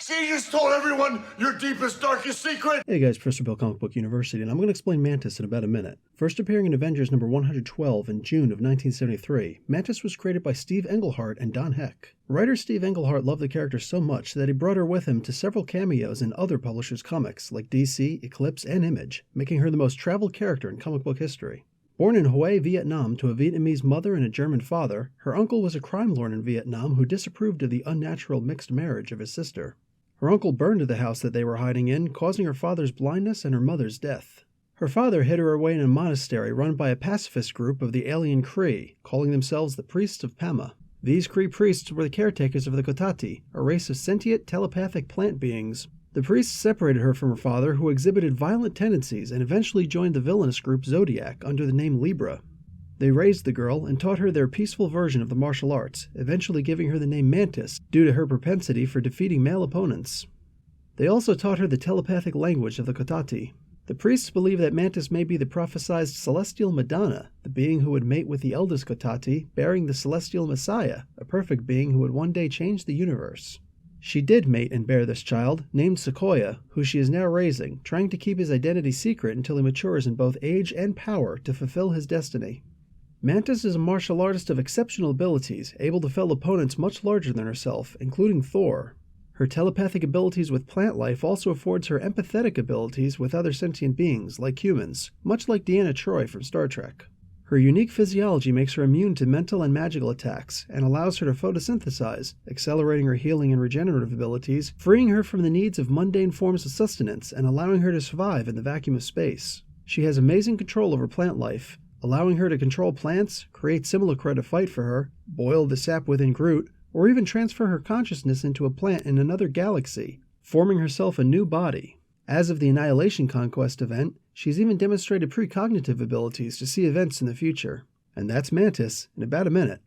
See, you just told everyone your deepest, darkest secret! Hey guys, Professor Bill Comic Book University, and I'm going to explain Mantis in about a minute. First appearing in Avengers number 112 in June of 1973, Mantis was created by Steve Englehart and Don Heck. Writer Steve Englehart loved the character so much that he brought her with him to several cameos in other publishers' comics like DC, Eclipse, and Image, making her the most traveled character in comic book history. Born in Hue, Vietnam to a Vietnamese mother and a German father, her uncle was a crime lord in Vietnam who disapproved of the unnatural mixed marriage of his sister. Her uncle burned the house that they were hiding in, causing her father's blindness and her mother's death. Her father hid her away in a monastery run by a pacifist group of the alien Kree, calling themselves the Priests of Pama. These Kree priests were the caretakers of the Kotati, a race of sentient telepathic plant beings. The priests separated her from her father, who exhibited violent tendencies and eventually joined the villainous group Zodiac under the name Libra. They raised the girl and taught her their peaceful version of the martial arts, eventually giving her the name Mantis due to her propensity for defeating male opponents. They also taught her the telepathic language of the Kotati. The priests believe that Mantis may be the prophesied celestial Madonna, the being who would mate with the eldest Kotati, bearing the celestial Messiah, a perfect being who would one day change the universe. She did mate and bear this child, named Sequoia, who she is now raising, trying to keep his identity secret until he matures in both age and power to fulfill his destiny. Mantis is a martial artist of exceptional abilities, able to fell opponents much larger than herself, including Thor. Her telepathic abilities with plant life also affords her empathetic abilities with other sentient beings, like humans, much like Deanna Troi from Star Trek. Her unique physiology makes her immune to mental and magical attacks, and allows her to photosynthesize, accelerating her healing and regenerative abilities, freeing her from the needs of mundane forms of sustenance and allowing her to survive in the vacuum of space. She has amazing control over plant life, allowing her to control plants, create Simulacra to fight for her, boil the sap within Groot, or even transfer her consciousness into a plant in another galaxy, forming herself a new body. As of the Annihilation Conquest event, she's even demonstrated precognitive abilities to see events in the future. And that's Mantis in about a minute.